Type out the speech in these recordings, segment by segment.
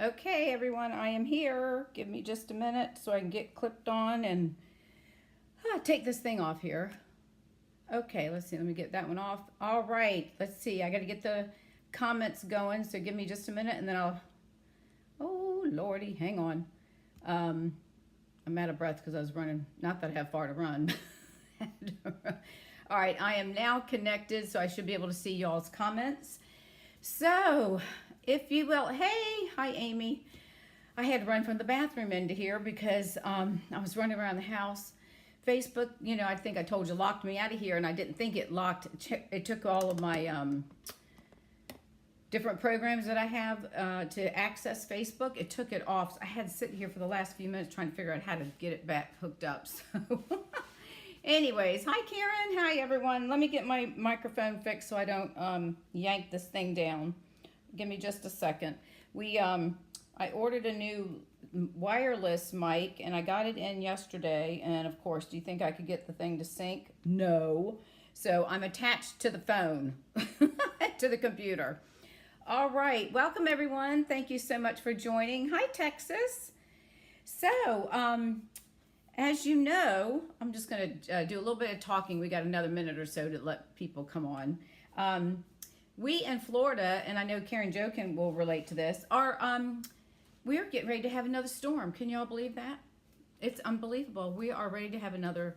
Okay, everyone, I am here. Give me just a minute so I can get clipped on and take this thing off here. Okay, let's see. Let me get that one off. All right, let's see. I got to get the comments going, so give me just a minute and then I'll... Oh, Lordy, hang on. I'm out of breath because I was running. Not that I have far to run. All right, I am now connected, so I should be able to see y'all's comments. So, if you will, hey, hi Amy. I had to run from the bathroom into here because I was running around the house. Facebook, you know, I think I told you, locked me out of here, and I didn't think it locked. It took all of my different programs that I have to access Facebook. It took it off. So I had to sit here for the last few minutes trying to figure out how to get it back hooked up. So, anyways, hi Karen, hi everyone. Let me get my microphone fixed so I don't yank this thing down. Give me just a second. I ordered a new wireless mic and I got it in yesterday, and of course, do you think I could get the thing to sync? No. So I'm attached to the phone, to the computer. All right, welcome everyone. Thank you so much for joining. Hi Texas. So, as you know, I'm just going to do a little bit of talking. We got another minute or so to let people come on. We in Florida, and I know Karen Jo will relate to this, we're getting ready to have another storm. Can y'all believe that? It's unbelievable. We are ready to have another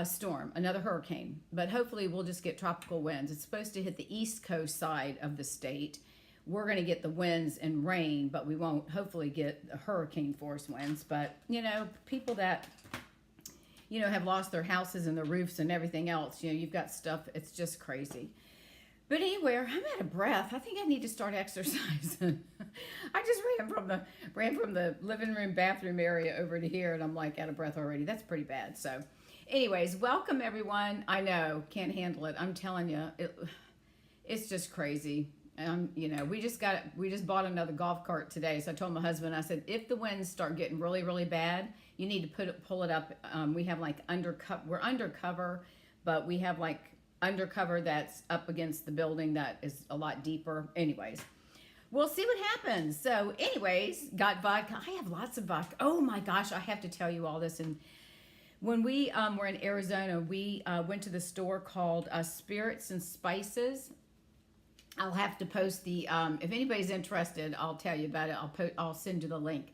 storm, another hurricane. But hopefully we'll just get tropical winds. It's supposed to hit the east coast side of the state. We're going to get the winds and rain, but we won't hopefully get hurricane force winds. But, you know, people that, you know, have lost their houses and their roofs and everything else, you know, you've got stuff, it's just crazy. But anyway, I'm out of breath. I think I need to start exercising. I just ran from the living room, bathroom area over to here, and I'm like out of breath already. That's pretty bad. So, anyways, welcome everyone. I know, can't handle it. I'm telling you, it's just crazy. You know, we just bought another golf cart today. So I told my husband, I said, if the winds start getting really, really bad, you need to pull it up. We have like we're undercover, but we have like undercover that's up against the building that is a lot deeper. Anyways, we'll see what happens. So anyways, got vodka. I have lots of vodka. Oh my gosh, I have to tell you all this. And when we were in Arizona, we went to the store called Spirits and Spices. I'll have to post the, if anybody's interested, I'll tell you about it. I'll send you the link.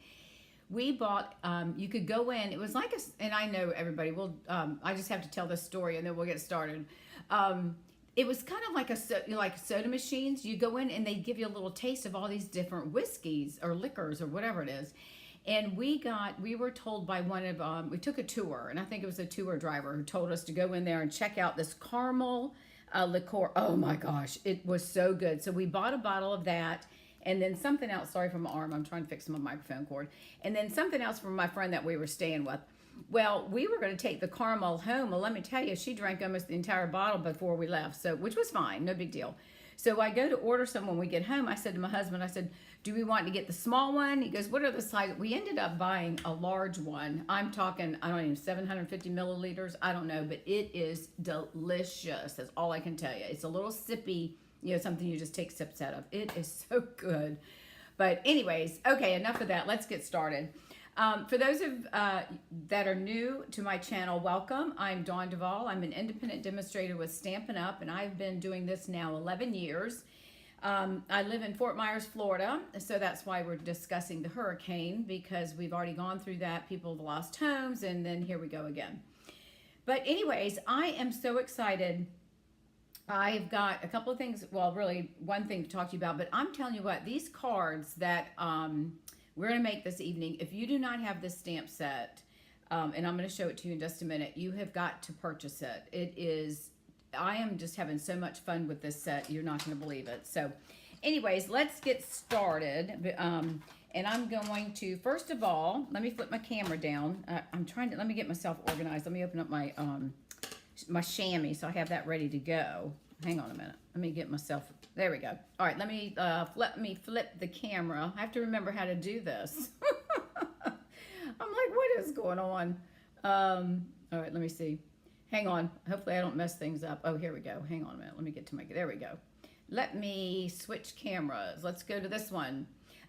We bought, you could go in, it was like and I know everybody will, I just have to tell this story and then we'll get started. It was kind of like soda machines. You go in and they give you a little taste of all these different whiskeys or liquors or whatever it is. And we were told by one of, we took a tour, and I think it was a tour driver who told us to go in there and check out this caramel liqueur. Oh my gosh, it was so good. So we bought a bottle of that. And then something else, sorry for my arm, I'm trying to fix my microphone cord. And then something else from my friend that we were staying with. Well, we were going to take the caramel home. Well, let me tell you, she drank almost the entire bottle before we left, so which was fine, no big deal. So I go to order some when we get home. I said to my husband, I said, do we want to get the small one? He goes, what are the sizes? We ended up buying a large one. I'm talking, I don't know, 750 milliliters. I don't know, but it is delicious. That's all I can tell you. It's a little sippy, you know, something you just take sips out of. It is so good. But anyways, okay, enough of that. Let's get started. For those that are new to my channel, welcome. I'm Dawn Duvall. I'm an independent demonstrator with Stampin' Up, and I've been doing this now 11 years. I live in Fort Myers, Florida, so that's why we're discussing the hurricane, because we've already gone through that. People have lost homes, and then here we go again. But anyways, I am so excited. I've got a couple of things, well, really one thing to talk to you about, but I'm telling you what, these cards that we're going to make this evening, if you do not have this stamp set, and I'm going to show it to you in just a minute, you have got to purchase it. It is, I am just having so much fun with this set, you're not going to believe it. So anyways, let's get started. And I'm going to, first of all, let me flip my camera down. Let me get myself organized. Let me open up my my chamois so I have that ready to go. Hang on a minute. Let me get myself, there we go. All right, let me flip the camera. I have to remember how to do this. I'm like, what is going on? All right, let me see. Hang on. Hopefully I don't mess things up. Oh, here we go. Hang on a minute. Let me get to there we go. Let me switch cameras. Let's go to this one.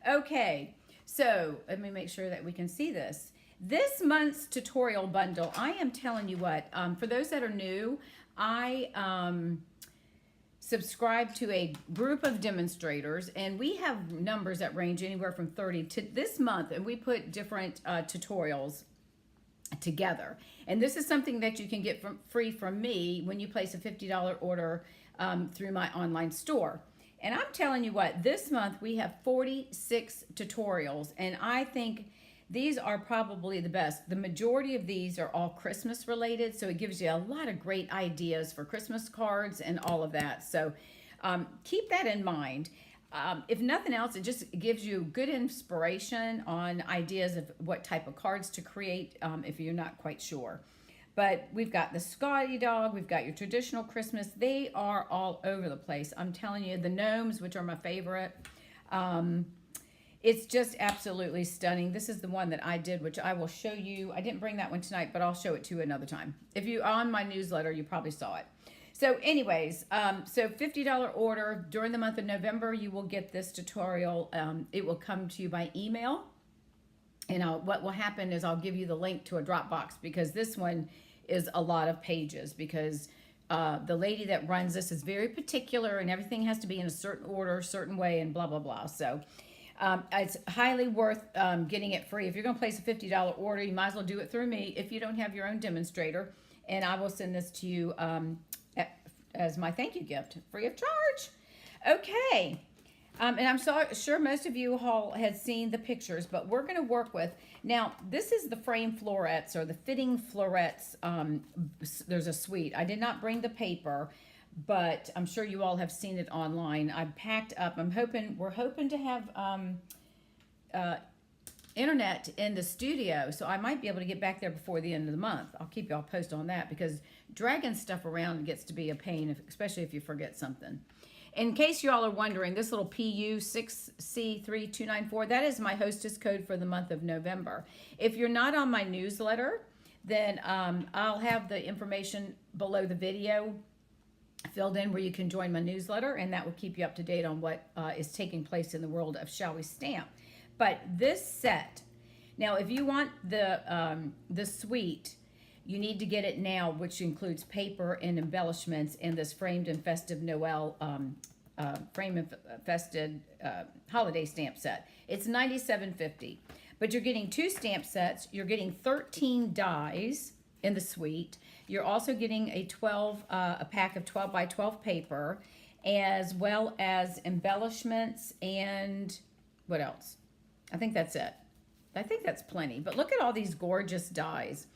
Okay. So let me make sure that we can see this. This month's tutorial bundle, I am telling you what, for those that are new, I subscribe to a group of demonstrators, and we have numbers that range anywhere from 30 to this month, and we put different tutorials together. And this is something that you can get free from me when you place a $50 order through my online store. And I'm telling you what, this month we have 46 tutorials, and I think these are probably the best. The majority of these are all Christmas related, so it gives you a lot of great ideas for Christmas cards and all of that. So keep that in mind. If nothing else, it just gives you good inspiration on ideas of what type of cards to create if you're not quite sure. But we've got the Scotty dog, we've got your traditional Christmas. They are all over the place. I'm telling you, the gnomes, which are my favorite. It's just absolutely stunning. This is the one that I did, which I will show you. I didn't bring that one tonight, but I'll show it to you another time. If you're on my newsletter, you probably saw it. So anyways, so $50 order during the month of November, you will get this tutorial. It will come to you by email. And what will happen is I'll give you the link to a Dropbox, because this one is a lot of pages, because the lady that runs this is very particular, and everything has to be in a certain order, certain way, and blah, blah, blah. So it's highly worth getting it free. If you're going to place a $50 order, you might as well do it through me if you don't have your own demonstrator. And I will send this to you as my thank you gift, free of charge. Okay. And I'm sure most of you all had seen the pictures, but we're going to work with, now this is the frame florets, or the fitting florets. There's a suite. I did not bring the paper, but I'm sure you all have seen it online. I packed up. We're hoping to have internet in the studio, so I might be able to get back there before the end of the month. I'll keep y'all posted on that, because dragging stuff around gets to be a pain, especially if you forget something. In case you all are wondering, this little PU 6C3294, that is my hostess code for the month of November. If you're not on my newsletter, then I'll have the information below the video filled in where you can join my newsletter, and that will keep you up to date on what is taking place in the world of Shall We Stamp. But this set, now if you want the suite, you need to get it now, which includes paper and embellishments and this framed and festive Noel frame and fested holiday stamp set. It's $97.50, but you're getting 2 stamp sets. You're getting 13 dies in the suite. You're also getting a pack of 12 by 12 paper, as well as embellishments and what else? I think that's it. I think that's plenty. But look at all these gorgeous dies.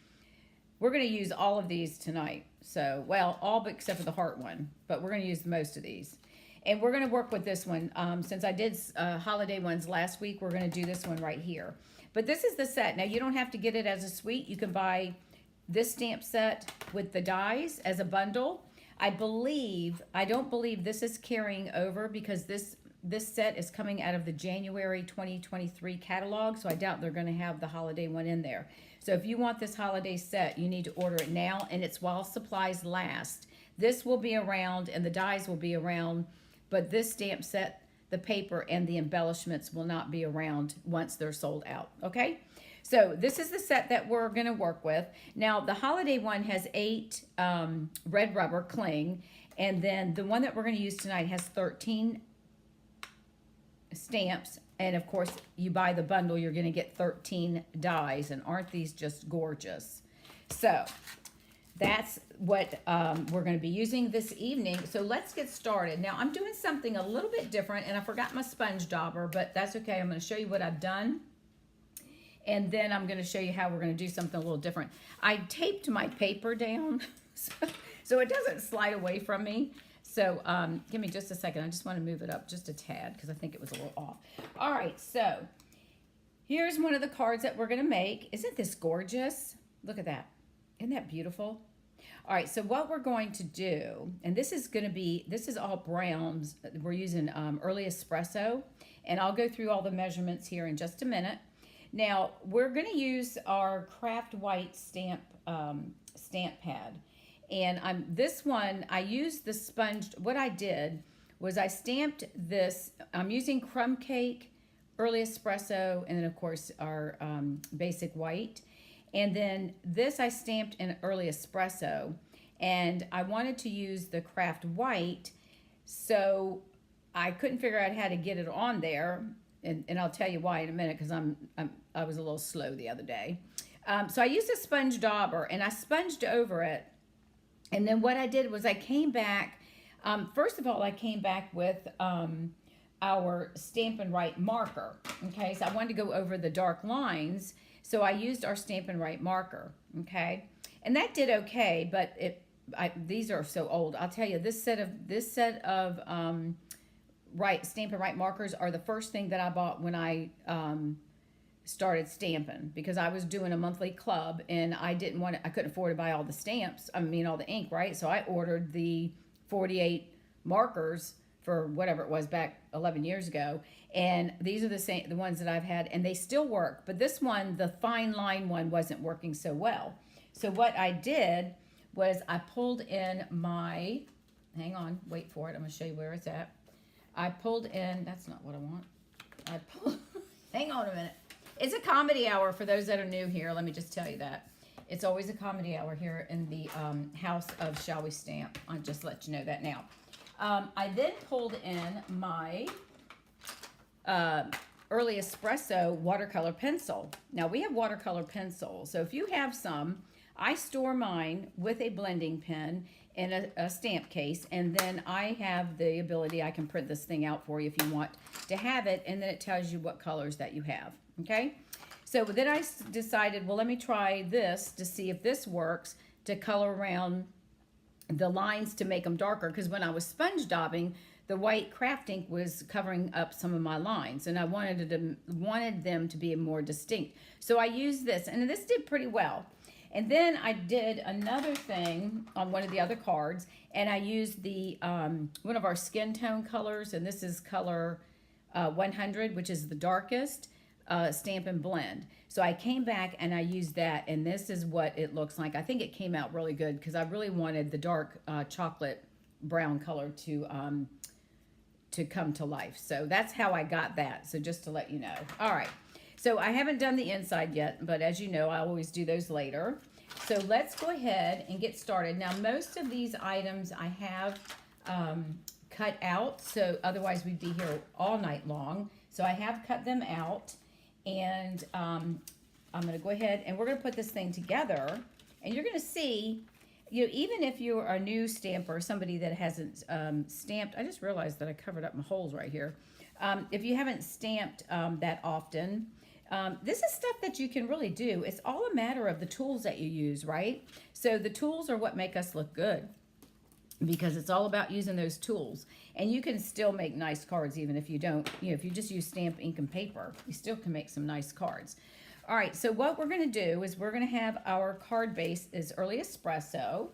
We're going to use all of these tonight. So, well, all but except for the heart one, but we're going to use most of these. And we're going to work with this one. Since I did holiday ones last week, we're going to do this one right here. But this is the set. Now, you don't have to get it as a suite. You can buy this stamp set with the dies as a bundle. I don't believe this is carrying over, because this set is coming out of the January 2023 catalog, so I doubt they're going to have the holiday one in there. So if you want this holiday set, you need to order it now, and it's while supplies last. This will be around, and the dies will be around, but this stamp set, the paper, and the embellishments will not be around once they're sold out, okay? So this is the set that we're going to work with. Now, the holiday one has 8 red rubber cling, and then the one that we're going to use tonight has 13 stamps, and of course you buy the bundle, you're going to get 13 dies, and aren't these just gorgeous? So that's what we're going to be using this evening. So let's get started. Now I'm doing something a little bit different, and I forgot my sponge dauber, but that's okay. I'm going to show you what I've done, and then I'm going to show you how we're going to do something a little different. I taped my paper down so it doesn't slide away from me. So give me just a second. I just want to move it up just a tad, because I think it was a little off. All right, so here's one of the cards that we're going to make. Isn't this gorgeous? Look at that. Isn't that beautiful? All right, so what we're going to do, and this is all browns. We're using early espresso, and I'll go through all the measurements here in just a minute. Now, we're going to use our craft white stamp pad. And this one, I used the sponge. What I did was I stamped this. I'm using crumb cake, early espresso, and then of course our basic white. And then this I stamped in early espresso, and I wanted to use the craft white, so I couldn't figure out how to get it on there, and I'll tell you why in a minute, because I was a little slow the other day. So I used a sponge dauber, and I sponged over it, and then what I did was I came back. First of all, I came back with our Stampin' Right marker. Okay, so I wanted to go over the dark lines, so I used our Stampin' Right marker. Okay, and that did okay, but these are so old. I'll tell you, this set of Stampin' Right markers are the first thing that I bought when I started stamping, because I was doing a monthly club and I couldn't afford to buy all the stamps. I mean, all the ink, right? So I ordered the 48 markers for whatever it was back 11 years ago, and these are the ones that I've had, and they still work. But this one, the fine line one, wasn't working so well. So what I did was I pulled in my, hang on, wait for it, I'm going to show you where it's at. I pulled in, that's not what I want. Hang on a minute. It's a comedy hour for those that are new here. Let me just tell you that. It's always a comedy hour here in the house of Shall We Stamp. I'll just let you know that now. I then pulled in my early espresso watercolor pencil. Now we have watercolor pencil, so if you have some, I store mine with a blending pen in a stamp case, and then I have the ability, I can print this thing out for you if you want to have it, and then it tells you what colors that you have. Okay, so then I decided, well, let me try this to see if this works to color around the lines to make them darker, because when I was sponge daubing, the white craft ink was covering up some of my lines, and I wanted them to be more distinct. So I used this, and this did pretty well. And then I did another thing on one of the other cards, and I used the one of our skin tone colors, and this is color 100, which is the darkest, Stampin' Blend. So I came back and I used that, and this is what it looks like. I think it came out really good because I really wanted the dark chocolate brown color to come to life. So that's how I got that. So just to let you know. All right. So I haven't done the inside yet, but as you know, I always do those later. So let's go ahead and get started. Now, most of these items I have cut out, so otherwise we'd be here all night long. So I have cut them out, and I'm going to go ahead and we're going to put this thing together, and you're going to see, you know, even if you're a new stamper, somebody that hasn't stamped, I just realized that I covered up my holes right here. If you haven't stamped that often, this is stuff that you can really do. It's all a matter of the tools that you use, right? So the tools are what make us look good, because it's all about using those tools. And you can still make nice cards even if you don't, you know, if you just use stamp, ink, and paper, you still can make some nice cards. All right, so what we're going to do is we're going to have our card base is early espresso,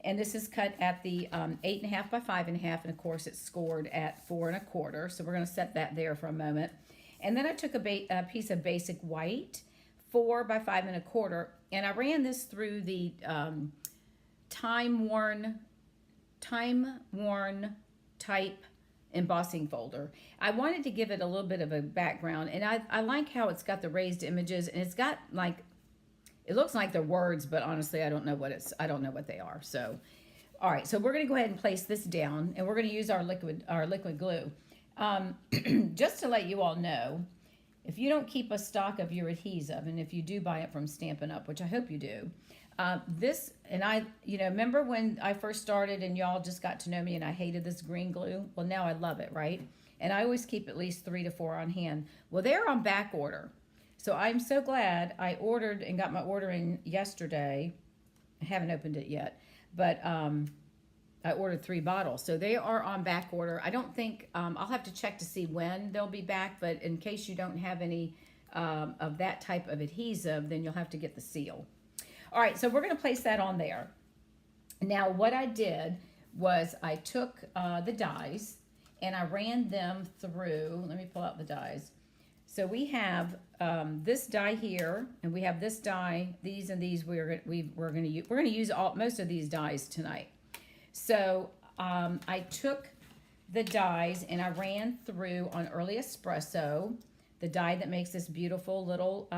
and this is cut at the 8.5 by 5.5, and of course it's scored at 4 1/4. So we're going to set that there for a moment. And then I took a piece of basic white, 4 by 5 1/4, and I ran this through the time-worn type embossing folder. I wanted to give it a little bit of a background, and I like how it's got the raised images, and it's got like, it looks like they're words, but honestly I don't know what they are. So all right, so we're going to go ahead and place this down, and we're going to use our liquid glue. Just to let you all know, if you don't keep a stock of your adhesive, and if you do buy it from Stampin' Up, which I hope you do, this, and I, you know, remember when I first started and y'all just got to know me and I hated this green glue? Well, now I love it, right? And I always keep at least 3 to 4 on hand. Well, they're on back order. So I'm so glad I ordered and got my order in yesterday. I haven't opened it yet, but I ordered 3 bottles. So they are on back order. I don't think, I'll have to check to see when they'll be back, but in case you don't have any of that type of adhesive, then you'll have to get the seal. All right, so we're going to place that on there. Now, what I did was I took the dies and I ran them through. Let me pull out the dies. So we have this die here, and we have this die. These and these we're going to use most of these dies tonight. So I took the dies and I ran through on early espresso the die that makes this beautiful little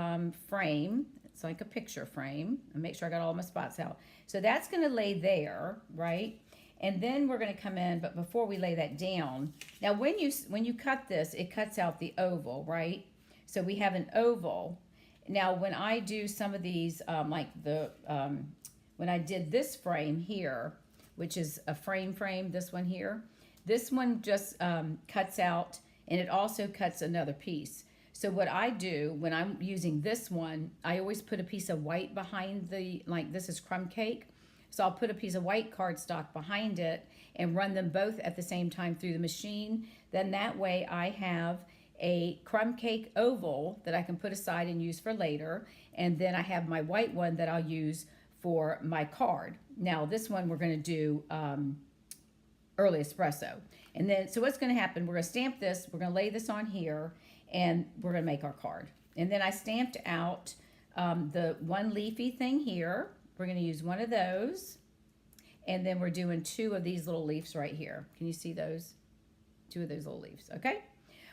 frame. It's like a picture frame. And make sure I got all my spots out. So that's going to lay there, right? And then we're going to come in, but before we lay that down, now when you cut this, it cuts out the oval, right? So we have an oval. Now when I do some of these, when I did this frame here, which is a frame, this one here, this one just cuts out, and it also cuts another piece. So what I do when I'm using this one, I always put a piece of white behind the, like this is crumb cake. So I'll put a piece of white cardstock behind it and run them both at the same time through the machine. Then that way I have a crumb cake oval that I can put aside and use for later. And then I have my white one that I'll use for my card. Now this one we're going to do early espresso. And then, so what's going to happen, we're going to stamp this, we're going to lay this on here, and we're going to make our card. And then I stamped out the one leafy thing here. We're going to use one of those. And then we're doing two of these little leaves right here. Can you see those? Two of those little leaves, okay?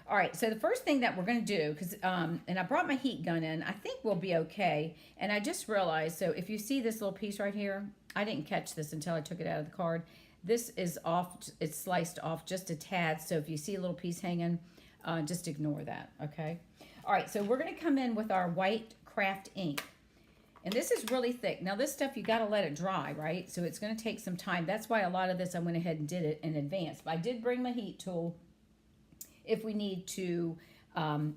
All right, so the first thing that we're going to do, because, and I brought my heat gun in, I think we'll be okay. And I just realized, so if you see this little piece right here, I didn't catch this until I took it out of the card. This is off, it's sliced off just a tad, so if you see a little piece hanging, just ignore that, okay? All right, so we're going to come in with our white craft ink. And this is really thick. Now this stuff, you got to let it dry, right? So it's going to take some time. That's why a lot of this I went ahead and did it in advance. But I did bring my heat tool if we need to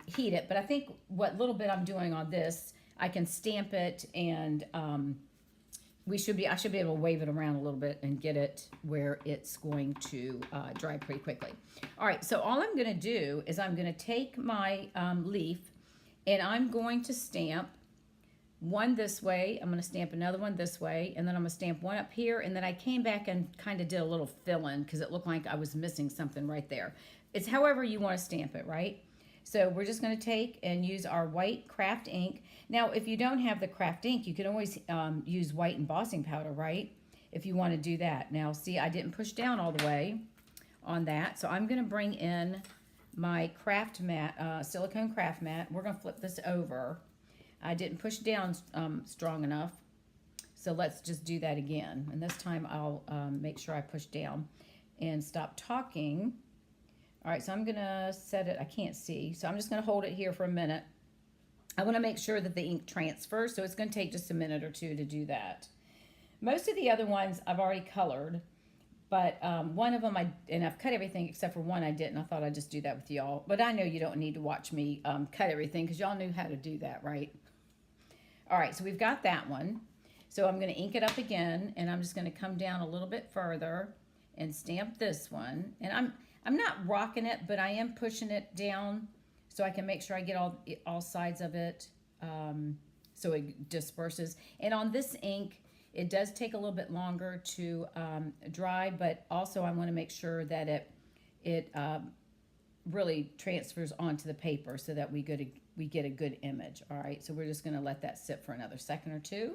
heat it. But I think what little bit I'm doing on this, I can stamp it, and I should be able to wave it around a little bit and get it where it's going to dry pretty quickly. All right, so all I'm going to do is I'm going to take my leaf, and I'm going to stamp one this way. I'm going to stamp another one this way, and then I'm going to stamp one up here, and then I came back and kind of did a little fill-in because it looked like I was missing something right there. It's however you want to stamp it, right? So we're just going to take and use our white craft ink. Now, if you don't have the craft ink, you can always use white embossing powder, right? If you want to do that. Now, see, I didn't push down all the way on that. So I'm going to bring in my craft mat, silicone craft mat. We're going to flip this over. I didn't push down strong enough. So let's just do that again. And this time I'll make sure I push down and stop talking. All right, so I'm going to set it. I can't see. So I'm just going to hold it here for a minute. I want to make sure that the ink transfers, so it's going to take just a minute or two to do that. Most of the other ones I've already colored, but one of them, and I've cut everything except for one I didn't. I thought I'd just do that with y'all. But I know you don't need to watch me cut everything because y'all knew how to do that, right? All right, so we've got that one. So I'm going to ink it up again, and I'm just going to come down a little bit further and stamp this one. And I'm not rocking it, but I am pushing it down so I can make sure I get all sides of it so it disperses. And on this ink, it does take a little bit longer to dry, but also I want to make sure that it really transfers onto the paper so that we get a good image. All right, so we're just going to let that sit for another second or two.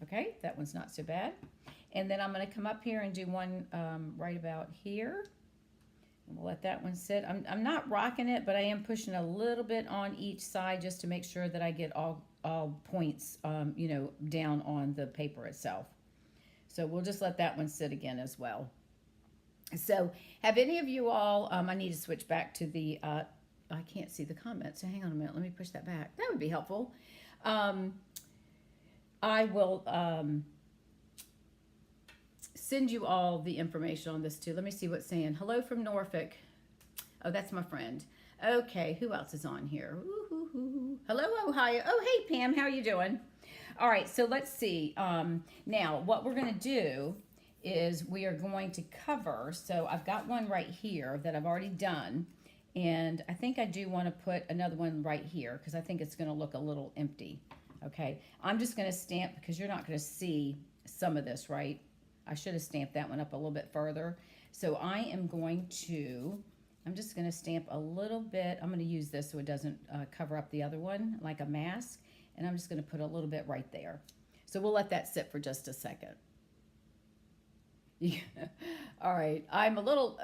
Okay, that one's not so bad. And then I'm going to come up here and do one right about here. We'll let that one sit. I'm not rocking it, but I am pushing a little bit on each side just to make sure that I get all points, you know, down on the paper itself. So we'll just let that one sit again as well. So have any of you all, I need to switch back to the, I can't see the comments, so hang on a minute. Let me push that back. That would be helpful. I will send you all the information on this too. Let me see what's saying. Hello from Norfolk. Oh, that's my friend. Okay, who else is on here? Ooh. Hello, Ohio. Oh, hey, Pam, how are you doing? All right, so let's see. Now, what we're going to do is we are going to cover. So I've got one right here that I've already done. And I think I do want to put another one right here because I think it's going to look a little empty. Okay, I'm just going to stamp because you're not going to see some of this, right? I should have stamped that one up a little bit further. So I am going to, I'm just going to stamp a little bit. I'm going to use this so it doesn't cover up the other one like a mask. And I'm just going to put a little bit right there. So we'll let that sit for just a second. Yeah. All right. I'm a little,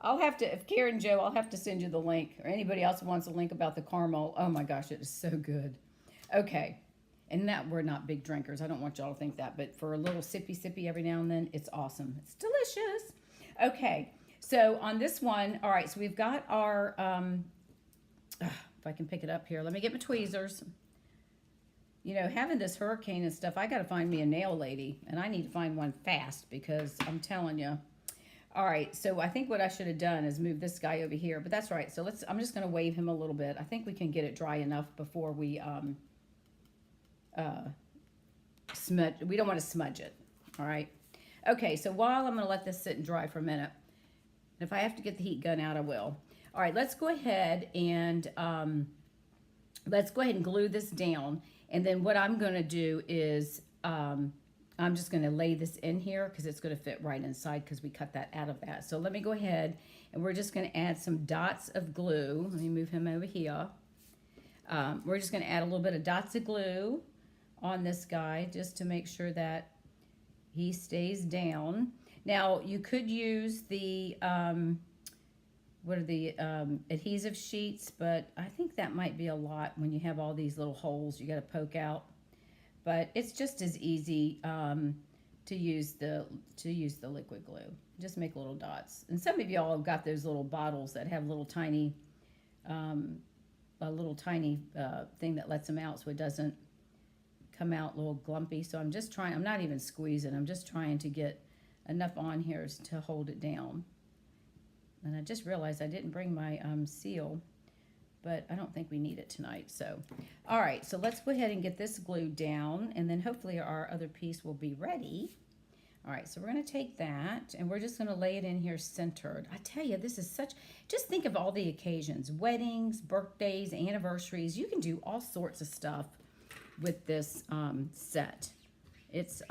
I'll have to, if Karen Joe, I'll have to send you the link, or anybody else wants a link about the caramel. Oh my gosh, it is so good. Okay. And that we're not big drinkers. I don't want y'all to think that, but for a little sippy every now and then, it's awesome. It's delicious. Okay. So on this one, all right, so we've got our, if I can pick it up here, let me get my tweezers. You know, having this hurricane and stuff, I got to find me a nail lady, and I need to find one fast because I'm telling you. All right, so I think what I should have done is move this guy over here, but that's right. So I'm just going to wave him a little bit. I think we can get it dry enough before we smudge. We don't want to smudge it. All right. Okay, so while I'm going to let this sit and dry for a minute, if I have to get the heat gun out, I will. All right, let's go ahead and glue this down. And then what I'm going to do is I'm just going to lay this in here because it's going to fit right inside because we cut that out of that. So let me go ahead and we're just going to add some dots of glue. Let me move him over here. We're just going to add a little bit of dots of glue on this guy just to make sure that he stays down. Now you could use the adhesive sheets, but I think that might be a lot when you have all these little holes you got to poke out. But it's just as easy to use the liquid glue. Just make little dots. And some of y'all have got those little bottles that have little tiny thing that lets them out so it doesn't come out a little glumpy. So I'm just trying. I'm not even squeezing. I'm just trying to get enough on here to hold it down. And I just realized I didn't bring my seal, but I don't think we need it tonight. So, all right, so let's go ahead and get this glued down, and then hopefully our other piece will be ready. All right, so we're going to take that, and we're just going to lay it in here centered. I tell you, this is just think of all the occasions, weddings, birthdays, anniversaries. You can do all sorts of stuff with this set. It's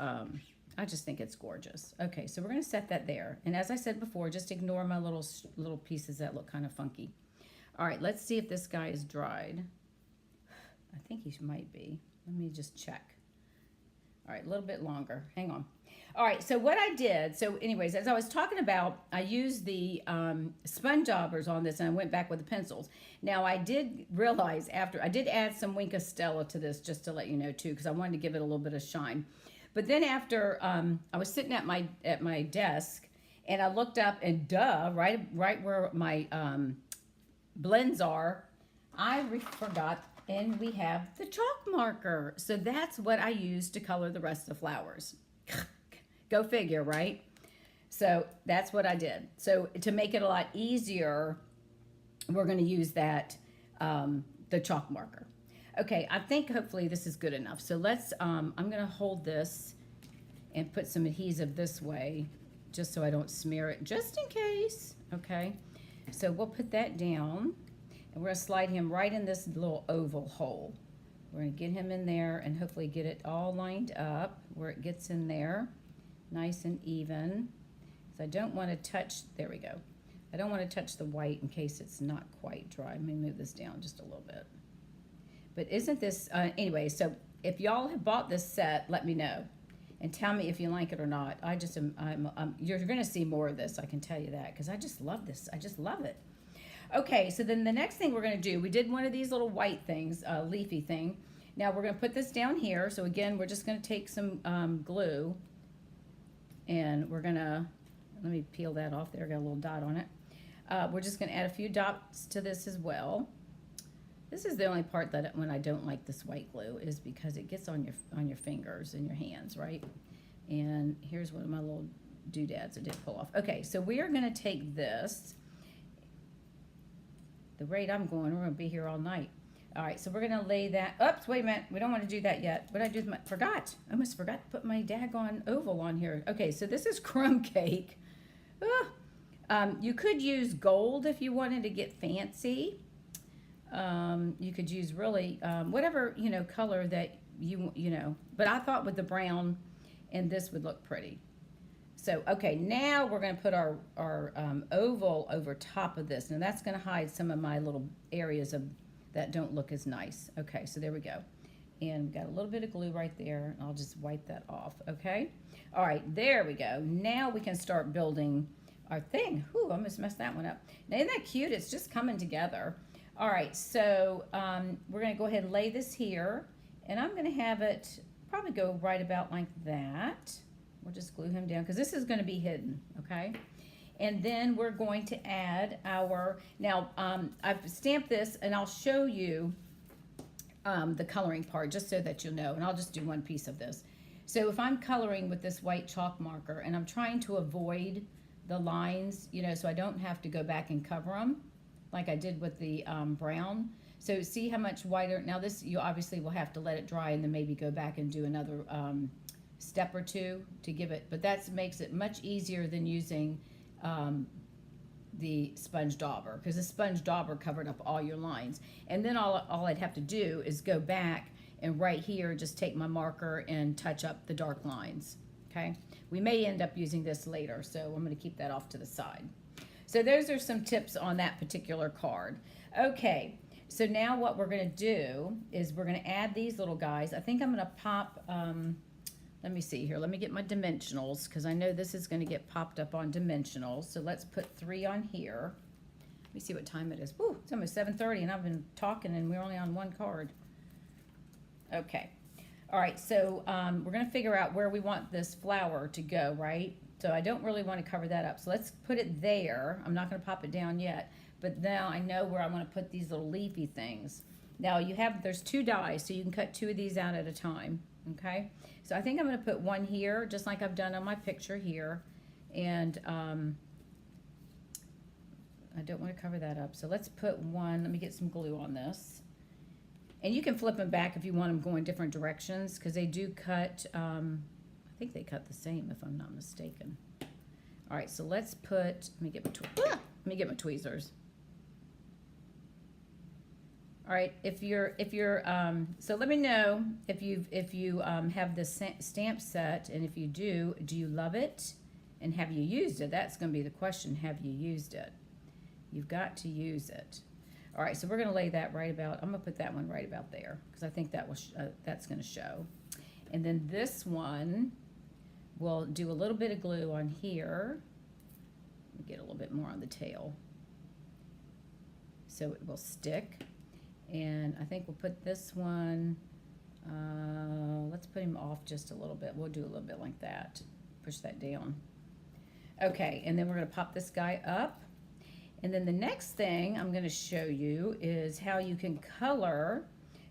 I just think it's gorgeous. Okay, so we're going to set that there. And as I said before, just ignore my little pieces that look kind of funky. All right, let's see if this guy is dried. I think he might be. Let me just check. All right, a little bit longer. Hang on. All right, so what I did, so anyways, as I was talking about, I used the sponge daubers on this, and I went back with the pencils. Now, I did realize after, I did add some Wink Stella to this, just to let you know, too, because I wanted to give it a little bit of shine. But then after I was sitting at my desk, and I looked up, and right where my blends are, I forgot, and we have the chalk marker. So that's what I used to color the rest of the flowers. Go figure, right? So that's what I did. So to make it a lot easier, we're going to use that the chalk marker. Okay, I think hopefully this is good enough. So let's, I'm going to hold this and put some adhesive this way just so I don't smear it, just in case. Okay, so we'll put that down, and we're going to slide him right in this little oval hole. We're going to get him in there and hopefully get it all lined up where it gets in there nice and even. So I don't want to touch, there we go. I don't want to touch the white in case it's not quite dry. Let me move this down just a little bit. But isn't this, anyway, so if y'all have bought this set, let me know. And tell me if you like it or not. You're going to see more of this, I can tell you that, because I just love this. I just love it. Okay, so then the next thing we're going to do, we did one of these little white things, leafy thing. Now we're going to put this down here. So again, we're just going to take some glue, and we're going to, let me peel that off there, got a little dot on it. We're just going to add a few dots to this as well. This is the only part that when I don't like this white glue is because it gets on your fingers and your hands, right? And here's one of my little doodads I did pull off. Okay, so we are going to take this. The rate I'm going, we're going to be here all night. All right, so we're going to lay that. Oops, wait a minute. We don't want to do that yet. What did I do? Forgot. I almost forgot to put my daggone oval on here. Okay, so this is crumb cake. You could use gold if you wanted to get fancy. You could use really whatever color that you know, but I thought with the brown and this would look pretty. So okay, now we're going to put our oval over top of this. Now that's going to hide some of my little areas that don't look as nice. Okay, so there we go, and we've got a little bit of glue right there. I'll just wipe that off. Okay, all right, there we go. Now we can start building our thing. Whew, I almost messed that one up. Now, isn't that cute? It's just coming together. All right, so we're going to go ahead and lay this here, and I'm going to have it probably go right about like that. We'll just glue him down because this is going to be hidden, okay? And then we're going to add our, now I've stamped this, and I'll show you the coloring part just so that you'll know, and I'll just do one piece of this. So if I'm coloring with this white chalk marker, and I'm trying to avoid the lines, you know, so I don't have to go back and cover them, like I did with the brown. So see how much whiter, now this you obviously will have to let it dry and then maybe go back and do another step or two to give it, but that makes it much easier than using the sponge dauber, because the sponge dauber covered up all your lines. And then all I'd have to do is go back and right here just take my marker and touch up the dark lines, okay? We may end up using this later, so I'm going to keep that off to the side. So those are some tips on that particular card. Okay, so now what we're going to do is we're going to add these little guys. I think I'm going to pop, let me see here. Let me get my dimensionals because I know this is going to get popped up on dimensionals. So let's put 3 on here. Let me see what time it is. Woo, it's almost 7:30 and I've been talking and we're only on one card. Okay. All right, so we're going to figure out where we want this flower to go, right? So I don't really want to cover that up. So let's put it there. I'm not going to pop it down yet, but now I know where I want to put these little leafy things. Now there's 2 dies, so you can cut 2 of these out at a time, okay? So I think I'm going to put 1 here, just like I've done on my picture here, and I don't want to cover that up. So let's put 1, let me get some glue on this. And you can flip them back if you want them going different directions, because they do cut, I think they cut the same if I'm not mistaken. All right, so let's put, let me get my tweezers. All right, if you're so let me know if you have this stamp set, and if you do you love it, and have you used it? That's going to be the question. Have you used it? You've got to use it. All right, so we're going to lay that right about, I'm going to put that one right about there because I think that will that's going to show. And then this one, we'll do a little bit of glue on here. Get a little bit more on the tail so it will stick. And I think we'll put this one, let's put him off just a little bit. We'll do a little bit like that. Push that down. Okay, and then we're going to pop this guy up. And then the next thing I'm going to show you is how you can color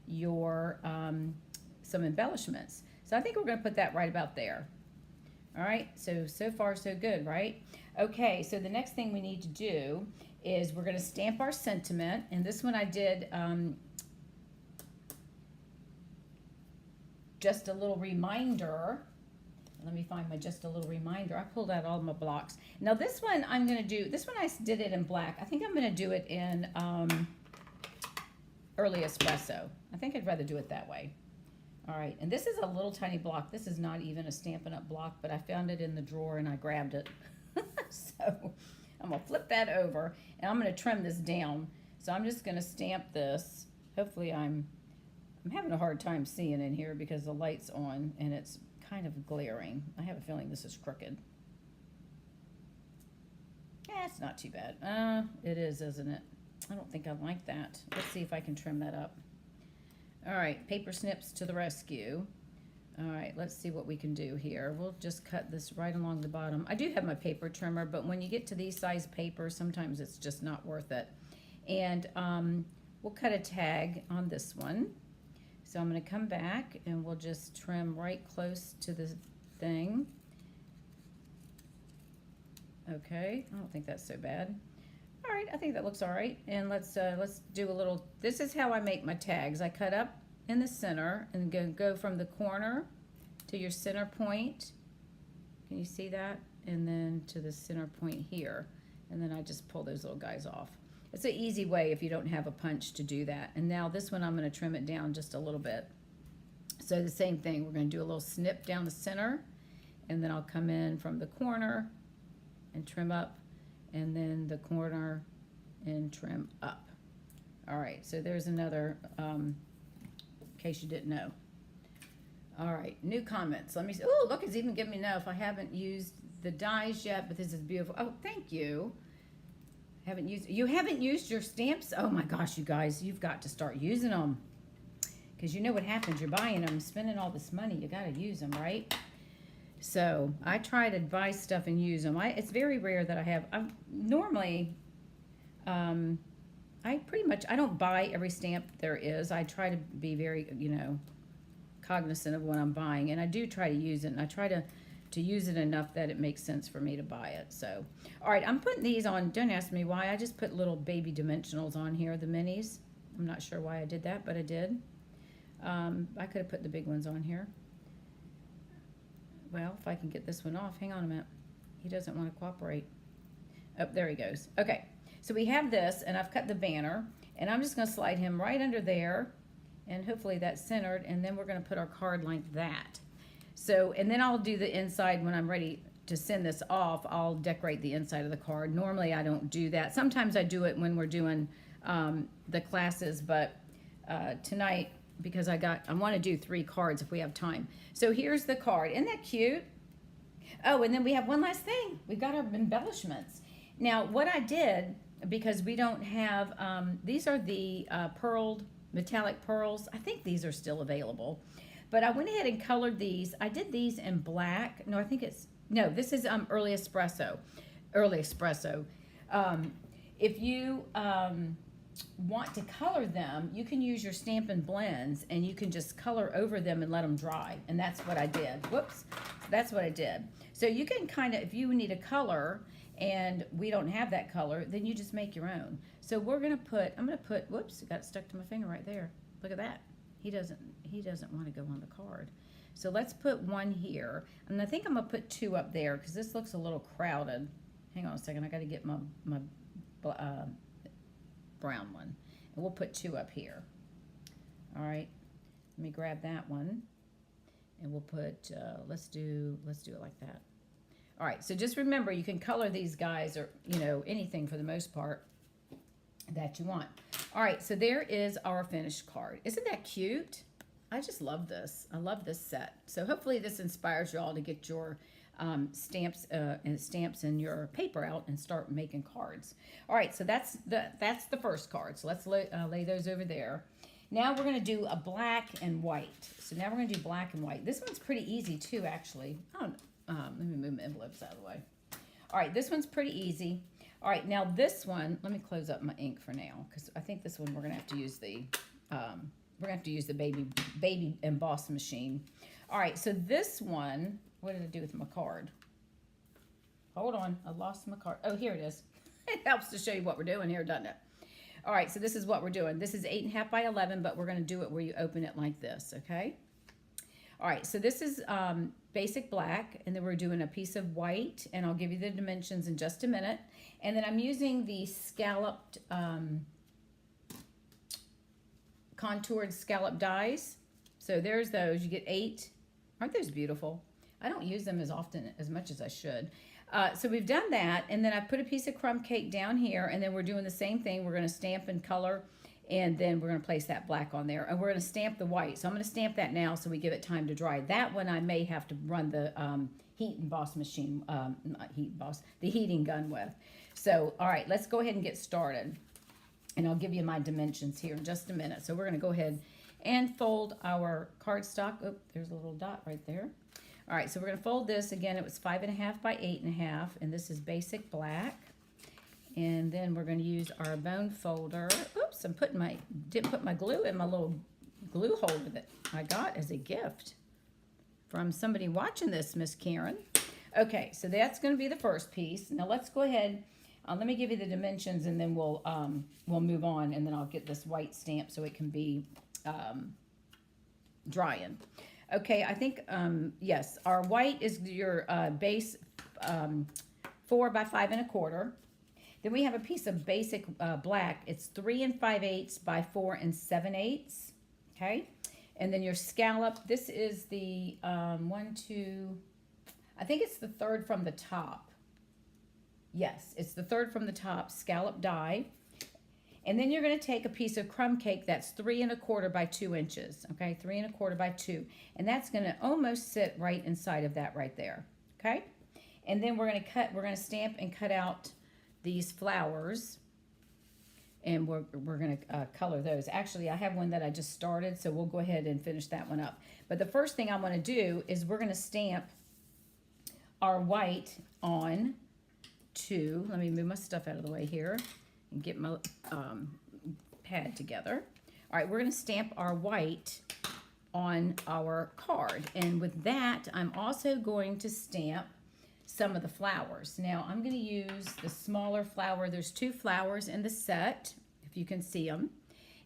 your some embellishments. So I think we're going to put that right about there. All right, so far so good, right? Okay, so the next thing we need to do is we're going to stamp our sentiment. And this one I did just a little reminder. Let me find my just a little reminder. I pulled out all my blocks. Now this one I'm going to do, this one I did it in black. I think I'm going to do it in early espresso. I think I'd rather do it that way. All right, and this is a little tiny block. This is not even a Stampin' Up block, but I found it in the drawer and I grabbed it. So I'm going to flip that over and I'm going to trim this down. So I'm just going to stamp this. Hopefully I'm having a hard time seeing in here because the light's on and it's kind of glaring. I have a feeling this is crooked. Yeah, it's not too bad. It is, isn't it? I don't think I like that. Let's see if I can trim that up. All right, paper snips to the rescue. All right, let's see what we can do here. We'll just cut this right along the bottom. I do have my paper trimmer, but when you get to these size papers, sometimes it's just not worth it. And we'll cut a tag on this one. So I'm going to come back and we'll just trim right close to the thing. Okay, I don't think that's so bad. All right, I think that looks all right. And let's do a little, this is how I make my tags. I cut up in the center and go from the corner to your center point. Can you see that? And then to the center point here. And then I just pull those little guys off. It's an easy way if you don't have a punch to do that. And now this one I'm going to trim it down just a little bit. So the same thing, we're going to do a little snip down the center, and then I'll come in from the corner and trim up, and then the corner and trim up. All right, so there's another, in case you didn't know. All right, new comments. Let me see. Oh, look, it's even giving me now if I haven't used the dies yet, but this is beautiful. Oh, thank you. You haven't used your stamps? Oh my gosh, you guys, you've got to start using them. Because you know what happens. You're buying them, spending all this money. You got to use them, right? So I try to buy stuff and use them. It's very rare that I have. Normally, I don't buy every stamp there is. I try to be very, cognizant of what I'm buying. And I do try to use it. And I try to use it enough that it makes sense for me to buy it. So, all right, I'm putting these on. Don't ask me why. I just put little baby dimensionals on here, the minis. I'm not sure why I did that, but I did. I could have put the big ones on here. Well, if I can get this one off. Hang on a minute. He doesn't want to cooperate. Oh, there he goes. Okay, so we have this, and I've cut the banner, and I'm just going to slide him right under there, and hopefully that's centered, and then we're going to put our card like that. So, and then I'll do the inside when I'm ready to send this off. I'll decorate the inside of the card. Normally, I don't do that. Sometimes I do it when we're doing the classes, but tonight, because I want to do 3 cards if we have time. So here's the card. Isn't that cute? Oh, and then we have one last thing. We've got our embellishments. Now, what I did, because we don't have, these are the metallic pearls. I think these are still available. But I went ahead and colored these. I did these in black. No, this is Early Espresso. If you want to color them, you can use your Stampin' Blends, and you can just color over them and let them dry. And that's what I did. Whoops. That's what I did. So you can kind of, if you need a color and we don't have that color, then you just make your own. So I'm going to put, whoops, it got stuck to my finger right there. Look at that. He doesn't want to go on the card. So let's put one here. And I think I'm going to put 2 up there because this looks a little crowded. Hang on a second. I got to get my brown one. And we'll put 2 up here. All right. Let me grab that one. And we'll put, let's do it like that. All right. So just remember, you can color these guys or, anything for the most part that you want. All right, so there is our finished card. Isn't that cute? I just love this. I love this set. So hopefully this inspires you all to get your stamps and your paper out and start making cards. All right, so that's the first card. So let's lay those over there. Now we're going to do a black and white. So now we're going to do black and white. This one's pretty easy too, actually. Let me move my envelopes out of the way. All right, this one's pretty easy. All right, now this one, let me close up my ink for now because I think this one we're gonna have to use the baby emboss machine. All right, so this one, what did I do with my card? Hold on, I lost my card. Oh, here it is. It helps to show you what we're doing here, doesn't it? All right, so this is what we're doing. This is 8.5 by 11, but we're gonna do it where you open it like this, okay? All right, so this is basic black, and then we're doing a piece of white, and I'll give you the dimensions in just a minute. And then I'm using the scalloped, contoured scallop dies. So there's those. You get 8. Aren't those beautiful? I don't use them as much as I should. So we've done that, and then I put a piece of crumb cake down here, and then we're doing the same thing. We're going to stamp and color, and then we're going to place that black on there, and we're going to stamp the white. So I'm going to stamp that now so we give it time to dry. That one I may have to run the heat emboss machine, not heat emboss, the heating gun with. So, all right, let's go ahead and get started. And I'll give you my dimensions here in just a minute. So we're going to go ahead and fold our cardstock. Oh, there's a little dot right there. All right, so we're going to fold this. Again, it was 5.5 by 8.5, and this is basic black. And then we're going to use our bone folder. Oops, didn't put my glue in my little glue holder that I got as a gift from somebody watching this, Miss Karen. Okay, so that's going to be the first piece. Now let's go ahead. Let me give you the dimensions, and then we'll move on, and then I'll get this white stamp so it can be drying. Okay, I think yes, our white is your base 4 by 5 1/4. Then we have a piece of basic black. It's 3 5/8 by 4 7/8. Okay, and then your scallop. This is the 1, 2. I think it's the third from the top. Yes, it's the third from the top scallop die. And then you're going to take a piece of crumb cake that's 3 1/4 by 2 inches. Okay, 3 1/4 by 2, and that's going to almost sit right inside of that right there. Okay. And then we're going to stamp and cut out these flowers. And we're going to color those. Actually, I have one that I just started, so we'll go ahead and finish that one up. But the first thing I want to do is we're going to stamp our white on to, let me move my stuff out of the way here and get my pad together. All right, we're going to stamp our white on our card. And with that, I'm also going to stamp some of the flowers. Now, I'm going to use the smaller flower. There's 2 flowers in the set, if you can see them.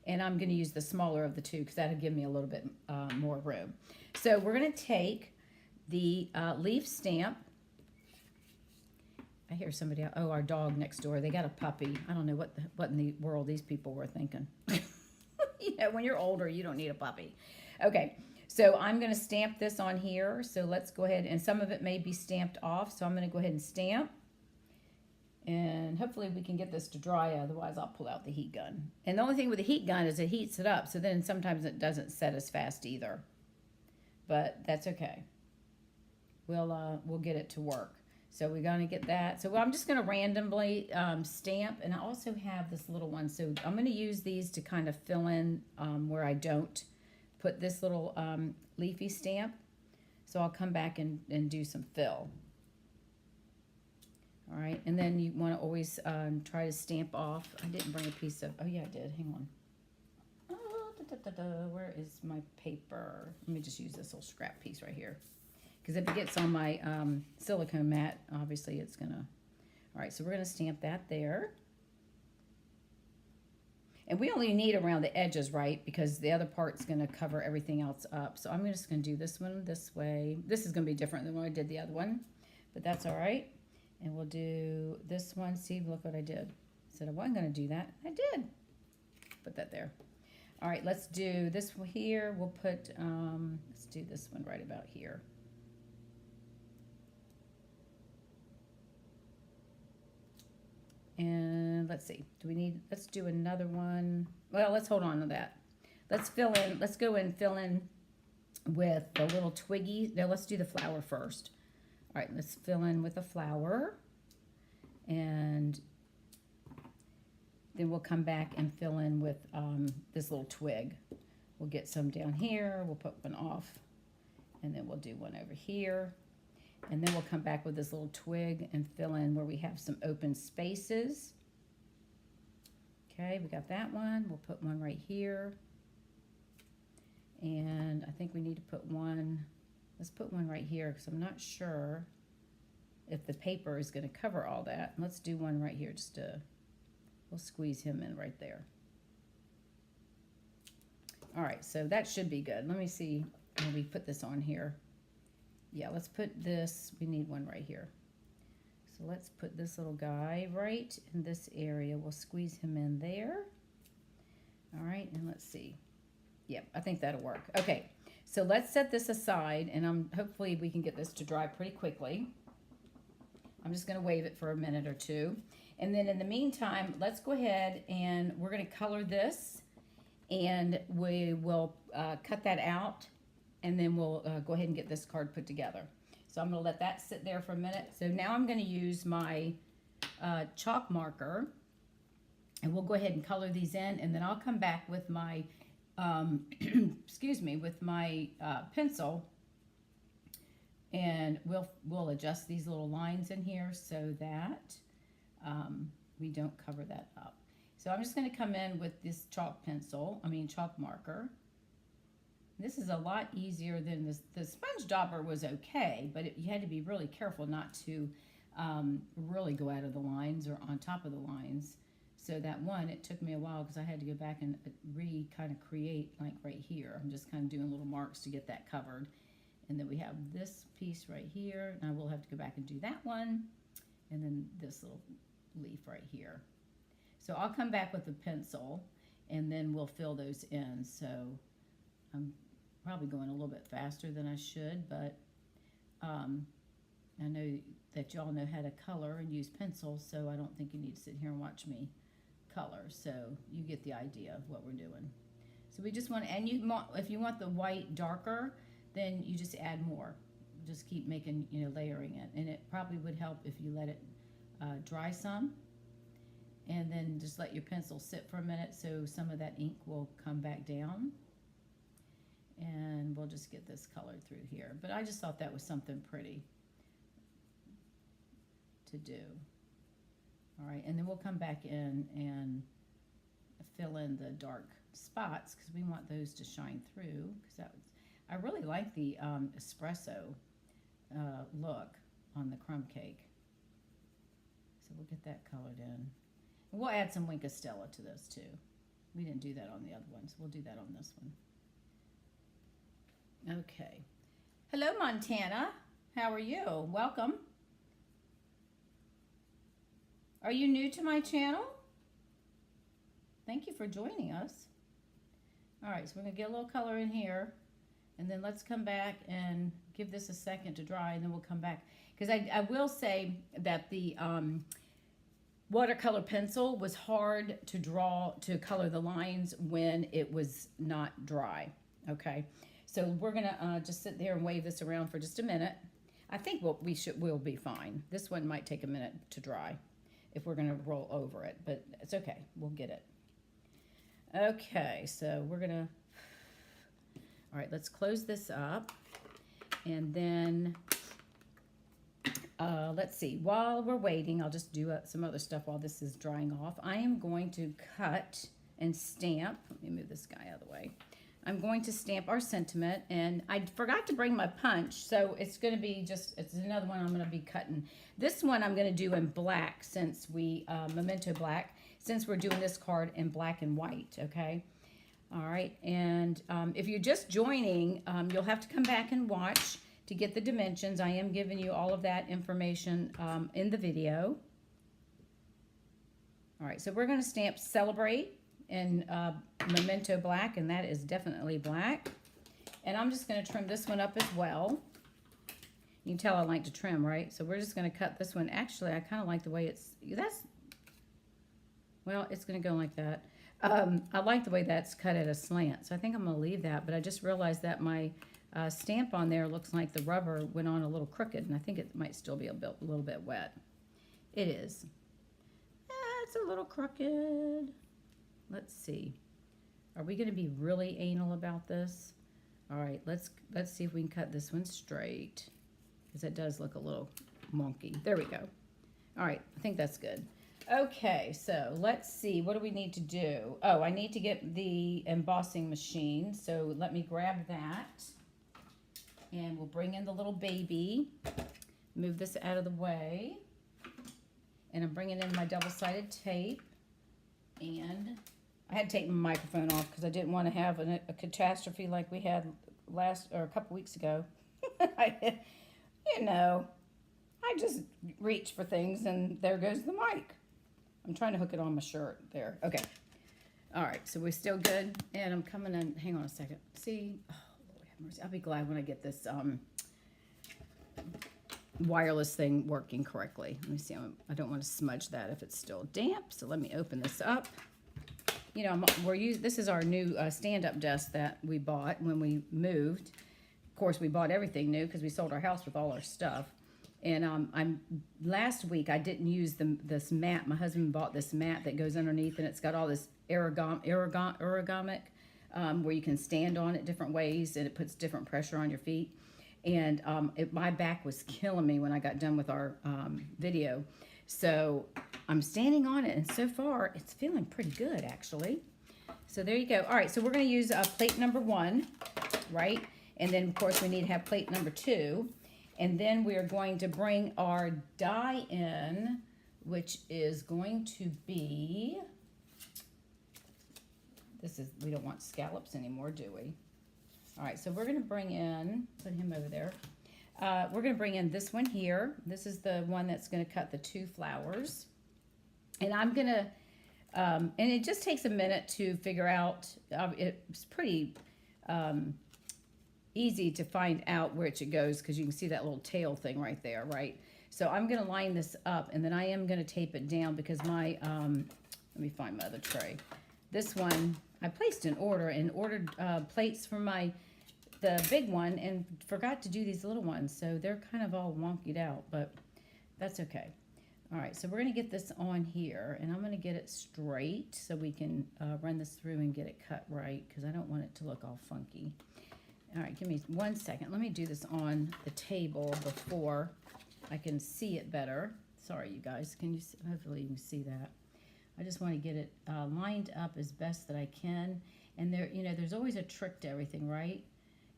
And I'm going to use the smaller of the 2 because that'll give me a little bit more room. So we're going to take the leaf stamp. I hear somebody, oh, our dog next door, they got a puppy. I don't know what in the world these people were thinking. You know, when you're older, you don't need a puppy. Okay, so I'm going to stamp this on here. So let's go ahead, and some of it may be stamped off. So I'm going to go ahead and stamp. And hopefully we can get this to dry, otherwise I'll pull out the heat gun. And the only thing with the heat gun is it heats it up, so then sometimes it doesn't set as fast either. But that's okay. We'll get it to work. So we're going to get that. So I'm just going to randomly stamp. And I also have this little one. So I'm going to use these to kind of fill in where I don't put this little leafy stamp. So I'll come back and do some fill. All right. And then you want to always try to stamp off. I didn't bring a piece of, oh yeah, I did. Hang on. Where is my paper? Let me just use this little scrap piece right here. Because if it gets on my silicone mat, obviously it's going to... All right, so we're going to stamp that there. And we only need around the edges, right? Because the other part's going to cover everything else up. So I'm just going to do this one this way. This is going to be different than when I did the other one. But that's all right. And we'll do this one. See, look what I did. I said I wasn't going to do that. I did. Put that there. All right, let's do this one here. We'll put... let's do this one right about here. And let's see, let's do another one. Well, let's hold on to that. Let's go and fill in with the little twiggy. No, let's do the flower first. All right, let's fill in with the flower. And then we'll come back and fill in with this little twig. We'll get some down here. We'll put one off. And then we'll do one over here. And then we'll come back with this little twig and fill in where we have some open spaces. Okay, we got that one. We'll put one right here. And I think we need to put one, let's put one right here because I'm not sure if the paper is going to cover all that. Let's do one right here just to, we'll squeeze him in right there. All right, so that should be good. Let me see when we put this on here. Yeah, let's put this, we need one right here. So let's put this little guy right in this area. We'll squeeze him in there. All right, and let's see. Yep, I think that'll work. Okay, so let's set this aside, and hopefully we can get this to dry pretty quickly. I'm just going to wave it for a minute or two. And then in the meantime, let's go ahead and we're going to color this, and we will cut that out. And then we'll go ahead and get this card put together. So I'm going to let that sit there for a minute. So now I'm going to use my chalk marker. And we'll go ahead and color these in. And then I'll come back with my, excuse me, with my pencil. And we'll adjust these little lines in here so that we don't cover that up. So I'm just going to come in with this chalk marker. This is a lot easier than this. The sponge dauber was okay, but you had to be really careful not to really go out of the lines or on top of the lines. So that one, it took me a while because I had to go back and kind of create like right here. I'm just kind of doing little marks to get that covered. And then we have this piece right here, and I will have to go back and do that one. And then this little leaf right here. So I'll come back with the pencil, and then we'll fill those in. So I'm probably going a little bit faster than I should, but I know that y'all know how to color and use pencils, so I don't think you need to sit here and watch me color. So you get the idea of what we're doing. So we just want, and if you want the white darker, then you just add more. just keep making, you know, layering it. And it probably would help if you let it dry some. And then just let your pencil sit for a minute so some of that ink will come back down. And we'll just get this colored through here. But I just thought that was something pretty to do. All right, and then we'll come back in and fill in the dark spots because we want those to shine through. Because I really like the espresso look on the crumb cake. So we'll get that colored in. And we'll add some Wink of Stella to this too. We didn't do that on the other ones. We'll do that on this one. Okay. Hello, Montana. How are you? Welcome. Are you new to my channel? Thank you for joining us. All right, so we're going to get a little color in here. And then let's come back and give this a second to dry, and then we'll come back. Because I will say that the watercolor pencil was hard to draw, to color the lines when it was not dry. Okay, so we're going to just sit there and wave this around for just a minute. I think we'll be fine. This one might take a minute to dry if we're going to roll over it, but it's okay. We'll get it. Okay, so we're going to... All right, let's close this up, and then let's see. While we're waiting, I'll just do some other stuff while this is drying off. I am going to cut and stamp. Let me move this guy out of the way. I'm going to stamp our sentiment, and I forgot to bring my punch, so it's going to be just, it's another one I'm going to be cutting. This one I'm going to do in black since we, Memento Black, since we're doing this card in black and white, okay? All right, and if you're just joining, you'll have to come back and watch to get the dimensions. I am giving you all of that information in the video. All right, so we're going to stamp Celebrate in Memento Black, and that is definitely black. And I'm just going to trim this one up as well. You can tell I like to trim, right? So we're just going to cut this one. Actually, I kind of like the way it's, well, it's going to go like that. I like the way that's cut at a slant, so I think I'm going to leave that, but I just realized that my stamp on there looks like the rubber went on a little crooked, and I think it might still be a little bit wet. It is. It's a little crooked. Let's see. Are we going to be really anal about this? All right, let's see if we can cut this one straight, because it does look a little wonky. There we go. All right, I think that's good. Okay, so let's see. What do we need to do? Oh, I need to get the embossing machine. So let me grab that. And we'll bring in the little baby. Move this out of the way. And I'm bringing in my double-sided tape. And I had to take my microphone off because I didn't want to have a catastrophe like we had a couple weeks ago. You know, I just reach for things and there goes the mic. I'm trying to hook it on my shirt there. Okay. All right, so we're still good. And I'm coming in. Hang on a second. See? Oh, Lord have mercy. I'll be glad when I get this wireless thing working correctly. Let me see. I don't want to smudge that if it's still damp. So let me open this up. You know, this is our new stand-up desk that we bought when we moved. Of course, we bought everything new because we sold our house with all our stuff. And last week I didn't use this mat. My husband bought this mat that goes underneath, and it's got all this ergonomic where you can stand on it different ways, and it puts different pressure on your feet. And my back was killing me when I got done with our video. So I'm standing on it, and so far it's feeling pretty good actually. So there you go. All right, so we're going to use plate number 1, right? And then of course we need to have plate number 2. And then we're going to bring our die in, which is going to be, we don't want scallops anymore, do we? All right, so we're going to bring in, put him over there. We're going to bring in this one here. This is the one that's going to cut the 2 flowers. And I'm going to, and it just takes a minute to figure out, it's pretty easy to find out which it goes because you can see that little tail thing right there, right? So I'm going to line this up, and then I am going to tape it down because my, let me find my other tray. This one, I placed an order and ordered plates for my the big one and forgot to do these little ones. So they're kind of all wonkied out, but that's okay. All right, so we're going to get this on here, and I'm going to get it straight so we can run this through and get it cut right, because I don't want it to look all funky. All right, give me 1 second. Let me do this on the table before I can see it better. Sorry, you guys. Can you see? Hopefully you can see that. I just want to get it lined up as best that I can. And there, you know, there's always a trick to everything, right?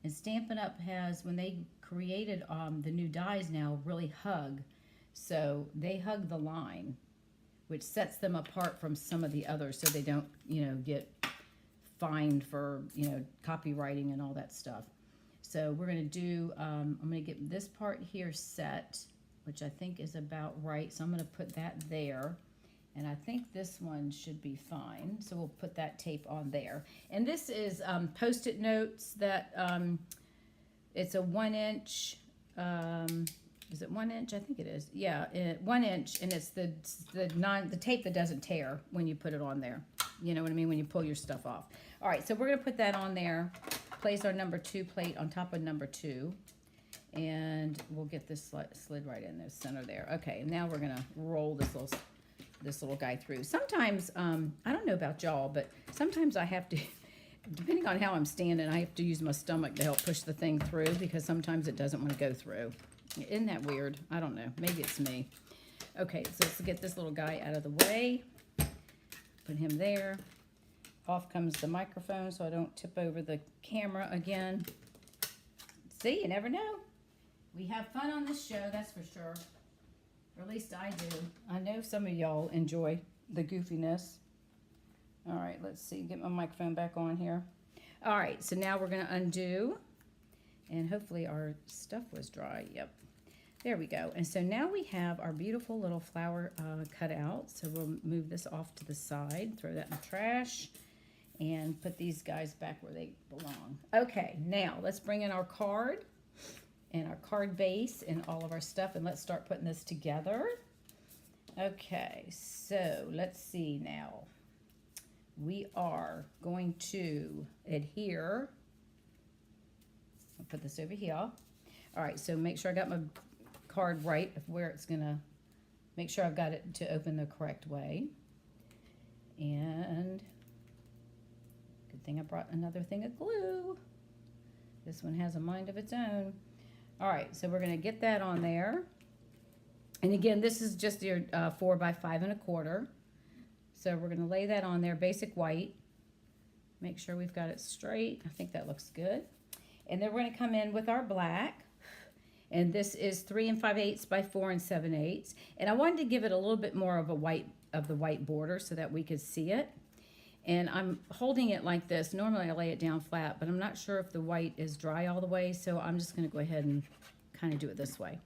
And Stampin' Up has, when they created the new dies now, really hug. So they hug the line, which sets them apart from some of the others, so they don't, you know, get fined for, you know, copywriting and all that stuff. So we're going to do, I'm going to get this part here set, which I think is about right. So I'm going to put that there. And I think this one should be fine. So we'll put that tape on there. And this is Post-it notes that, it's a 1 inch, is it 1 inch? I think it is. Yeah, 1 inch, and it's the tape that doesn't tear when you put it on there. You know what I mean? When you pull your stuff off. All right, so we're going to put that on there. Place our number 2 plate on top of number 2. And we'll get this slid right in the center there. Okay, and now we're going to roll this little guy through. Sometimes, I don't know about y'all, but sometimes I have to, depending on how I'm standing, I have to use my stomach to help push the thing through, because sometimes it doesn't want to go through. Isn't that weird? I don't know. Maybe it's me. Okay, so let's get this little guy out of the way. Put him there. Off comes the microphone so I don't tip over the camera again. See, you never know. We have fun on this show, that's for sure. Or at least I do. I know some of y'all enjoy the goofiness. All right, let's see. Get my microphone back on here. All right, so now we're going to undo. And hopefully our stuff was dry. Yep. There we go. And so now we have our beautiful little flower cut out. So we'll move this off to the side, throw that in the trash, and put these guys back where they belong. Okay, now let's bring in our card and our card base and all of our stuff, and let's start putting this together. Okay, so let's see now. We are going to adhere. I'll put this over here. All right, so make sure I got my card right of where it's gonna, make sure I've got it to open the correct way. And good thing I brought another thing of glue. This one has a mind of its own. All right, so we're gonna get that on there. And again, this is just your 4 by 5 1/4. So we're gonna lay that on there, basic white. Make sure we've got it straight. I think that looks good. And then we're gonna come in with our black. And this is 3 5/8 by 4 7/8. And I wanted to give it a little bit more of a white border so that we could see it. And I'm holding it like this. Normally I lay it down flat, but I'm not sure if the white is dry all the way, so I'm just gonna go ahead and kind of do it this way.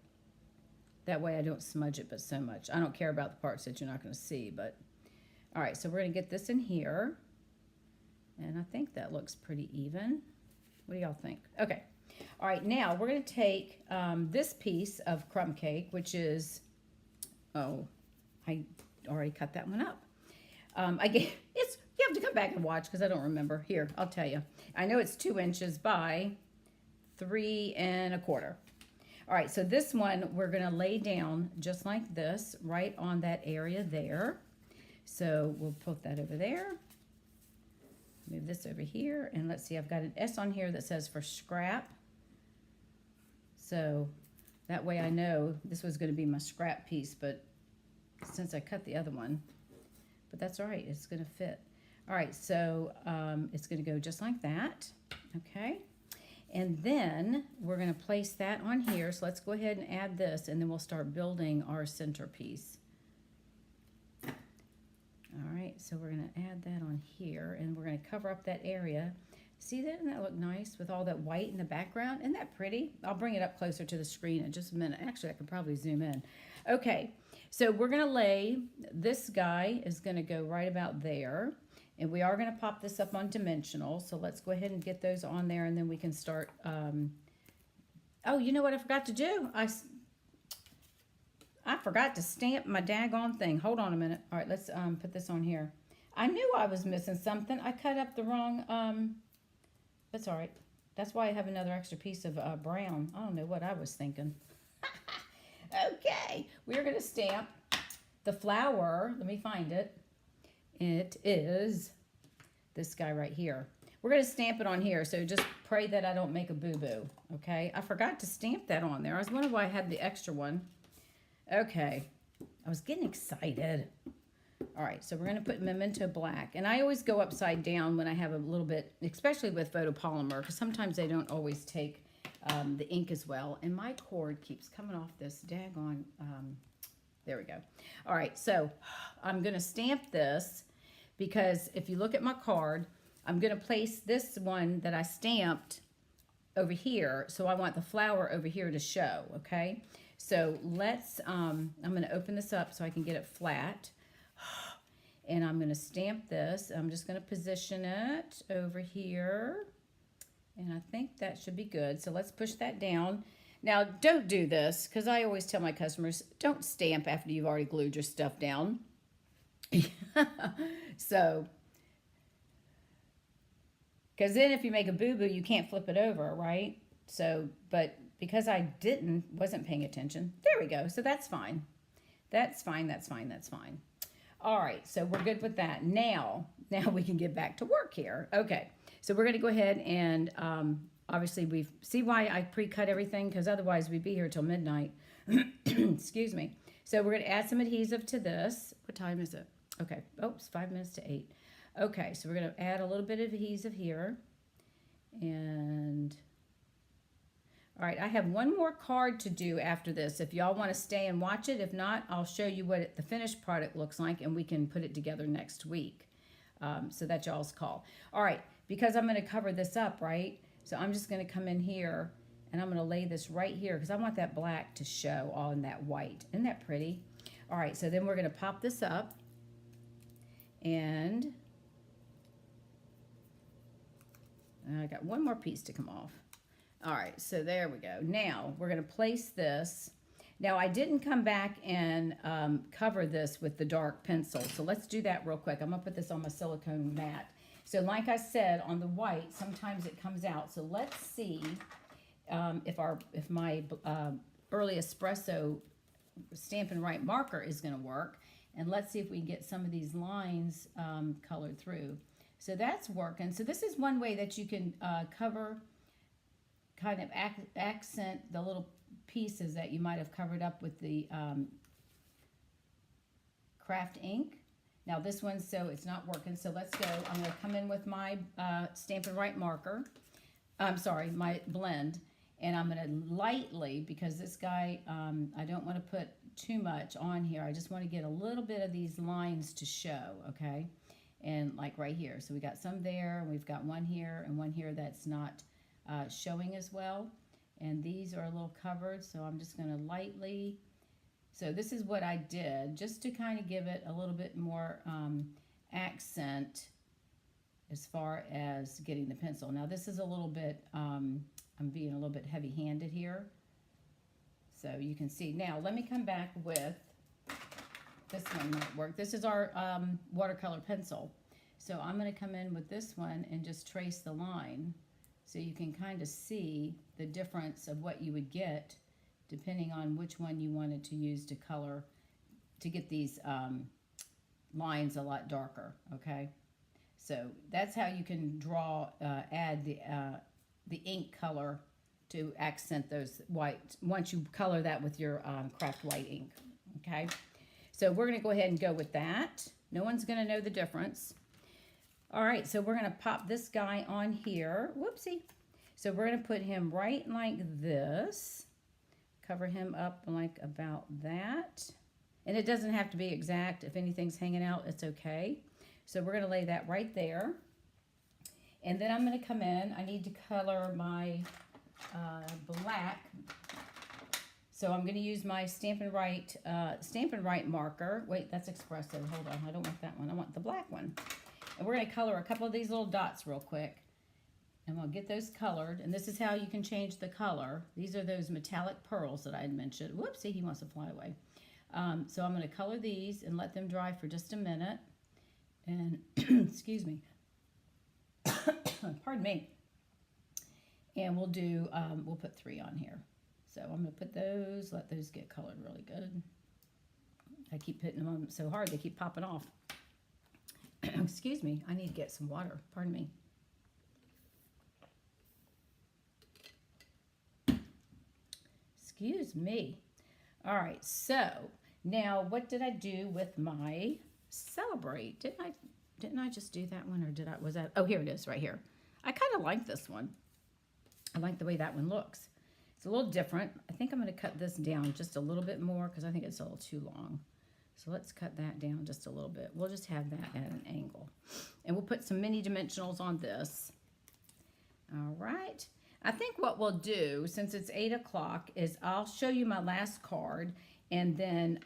That way I don't smudge it but so much. I don't care about the parts that you're not gonna see, but all right, so we're gonna get this in here. And I think that looks pretty even. What do y'all think? Okay. All right, now we're going to take this piece of crumb cake, which is, oh, I already cut that one up. You have to come back and watch because I don't remember. Here, I'll tell you. I know it's 2 inches by 3 1/4. All right, so this one we're going to lay down just like this, right on that area there. So we'll put that over there. Move this over here, and let's see, I've got an S on here that says for scrap. So that way I know this was going to be my scrap piece, but since I cut the other one, but that's all right, it's going to fit. All right, so it's going to go just like that, okay? And then we're going to place that on here. So let's go ahead and add this, and then we'll start building our centerpiece. All right, so we're going to add that on here, and we're going to cover up that area. See that? Doesn't that look nice with all that white in the background? Isn't that pretty? I'll bring it up closer to the screen in just a minute. Actually, I could probably zoom in. Okay, so we're going to lay, this guy is going to go right about there, and we are going to pop this up on dimensional. So let's go ahead and get those on there, and then we can start. Oh, you know what I forgot to do? I forgot to stamp my daggone thing. Hold on a minute. All right, let's put this on here. I knew I was missing something. I cut up the wrong, that's all right. That's why I have another extra piece of brown. I don't know what I was thinking. Okay, we're going to stamp the flower. Let me find it. It is this guy right here. We're going to stamp it on here, so just pray that I don't make a boo-boo, okay? I forgot to stamp that on there. I was wondering why I had the extra one. Okay, I was getting excited. All right, so we're going to put Memento Black. And I always go upside down when I have a little bit, especially with photopolymer, because sometimes they don't always take the ink as well. And my cord keeps coming off this daggone, there we go. All right, so I'm going to stamp this because if you look at my card, I'm going to place this one that I stamped over here. So I want the flower over here to show, okay? So let's, I'm going to open this up so I can get it flat. And I'm going to stamp this. I'm just going to position it over here. And I think that should be good. So let's push that down. Now, don't do this, because I always tell my customers, don't stamp after you've already glued your stuff down. So, because then if you make a boo-boo, you can't flip it over, right? So, but because I wasn't paying attention, there we go. So that's fine. That's fine, that's fine, that's fine. All right, so we're good with that. Now we can get back to work here. Okay, so we're gonna go ahead and obviously see why I pre-cut everything, because otherwise we'd be here till midnight. Excuse me. So we're gonna add some adhesive to this. What time is it? Okay, oops, 5 minutes to 8. Okay, so we're gonna add a little bit of adhesive here. And all right, I have one more card to do after this. If y'all want to stay and watch it, if not, I'll show you what the finished product looks like, and we can put it together next week. So that's y'all's call. All right, because I'm going to cover this up, right? So I'm just going to come in here, and I'm going to lay this right here, because I want that black to show all in that white. Isn't that pretty? All right, so then we're going to pop this up, and I got one more piece to come off. All right, so there we go. Now, we're going to place this. Now, I didn't come back and cover this with the dark pencil, so let's do that real quick. I'm going to put this on my silicone mat. So like I said, on the white, sometimes it comes out. So let's see if my early espresso Stampin' Right marker is going to work. And let's see if we can get some of these lines colored through. So that's working. So this is one way that you can kind of accent the little pieces that you might have covered up with the craft ink. Now this one, so it's not working, so let's go. I'm going to come in with my Stampin' Right marker. I'm sorry, my blend. And I'm going to lightly, because this guy, I don't want to put too much on here. I just want to get a little bit of these lines to show, okay? And like right here. So we got some there, and we've got one here and one here that's not showing as well, and these are a little covered, so I'm just going to lightly, so this is what I did just to kind of give it a little bit more accent as far as getting the pencil. Now this is a little bit, I'm being a little bit heavy-handed here, so you can see. Now let me come back with this one. Might work. This is our watercolor pencil, so I'm going to come in with this one and just trace the line. So you can kind of see the difference of what you would get depending on which one you wanted to use to color, to get these lines a lot darker, okay? So that's how you can draw, add the ink color to accent those white, once you color that with your craft white ink, okay? So we're gonna go ahead and go with that. No one's gonna know the difference. All right, so we're going to pop this guy on here. Whoopsie. So we're going to put him right like this. Cover him up like about that. And it doesn't have to be exact. If anything's hanging out, it's okay. So we're going to lay that right there. And then I'm going to come in. I need to color my black. So I'm going to use my Stampin' Right marker. Wait, that's espresso. Hold on, I don't want that one. I want the black one. And we're going to color a couple of these little dots real quick. And we'll get those colored. And this is how you can change the color. These are those metallic pearls that I had mentioned. Whoopsie, he wants to fly away. So I'm going to color these and let them dry for just a minute. And, excuse me. Pardon me. And we'll put 3 on here. So I'm going to put those, let those get colored really good. I keep hitting them on so hard, they keep popping off. Excuse me, I need to get some water. Pardon me. Excuse me. All right, so now what did I do with my Celebrate? Didn't I just do that one, or was that, oh, here it is right here. I kind of like this one. I like the way that one looks. It's a little different. I think I'm going to cut this down just a little bit more because I think it's a little too long. So let's cut that down just a little bit. We'll just have that at an angle. And we'll put some mini dimensionals on this. All right. I think what we'll do, since it's 8 o'clock, is I'll show you my last card. And then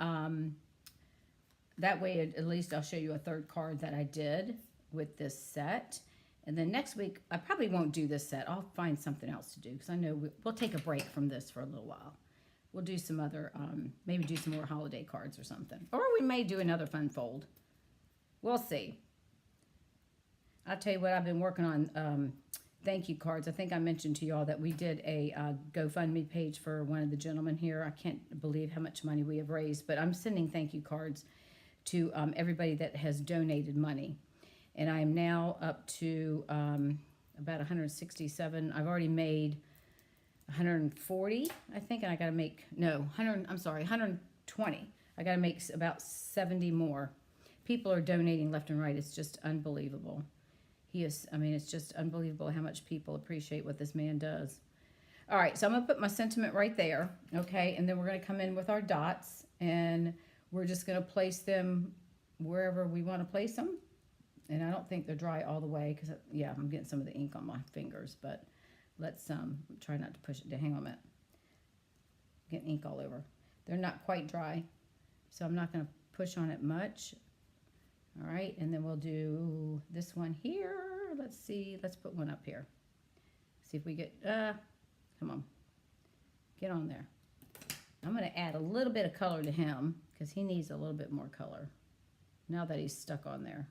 that way, at least I'll show you a third card that I did with this set. And then next week, I probably won't do this set. I'll find something else to do because I know we'll take a break from this for a little while. We'll do some other, maybe do some more holiday cards or something. Or we may do another fun fold. We'll see. I'll tell you what, I've been working on thank you cards. I think I mentioned to y'all that we did a GoFundMe page for one of the gentlemen here. I can't believe how much money we have raised, but I'm sending thank you cards to everybody that has donated money. And I am now up to about 167. I've already made 140, I think, and I got to make, no, 100, I'm sorry, 120. I got to make about 70 more. People are donating left and right. It's just unbelievable. I mean, it's just unbelievable how much people appreciate what this man does. All right, so I'm going to put my sentiment right there, okay? And then we're going to come in with our dots, and we're just going to place them wherever we want to place them. And I don't think they're dry all the way because, yeah, I'm getting some of the ink on my fingers. But let's try not to push it down. Hang on a minute. Getting ink all over. They're not quite dry, so I'm not going to push on it much. All right, and then we'll do this one here. Let's see. Let's put one up here. See if we get, come on. Get on there. I'm going to add a little bit of color to him because he needs a little bit more color now that he's stuck on there.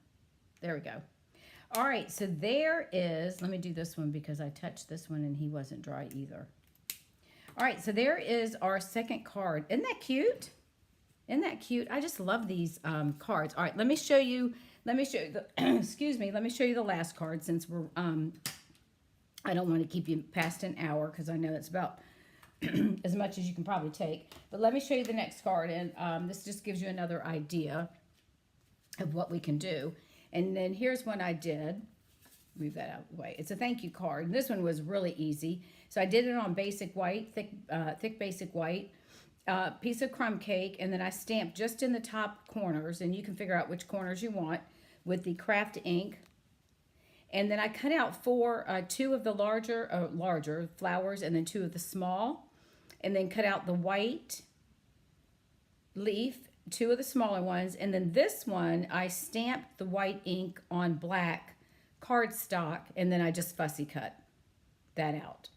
There we go. All right, so there is, let me do this one because I touched this one and he wasn't dry either. All right, so there is our second card. Isn't that cute? Isn't that cute? I just love these cards. All right, let me show you the, excuse me, let me show you the last card since we're, I don't want to keep you past an hour because I know it's about as much as you can probably take. But let me show you the next card, and this just gives you another idea of what we can do. And then here's one I did. Move that out of the way. It's a thank you card. And this one was really easy. So I did it on basic white, thick basic white, piece of crumb cake, and then I stamped just in the top corners, and you can figure out which corners you want with the craft ink. And then I cut out two of the larger flowers and then 2 of the small, and then cut out the white leaf, 2 of the smaller ones, and then this one I stamped the white ink on black cardstock, and then I just fussy cut that out.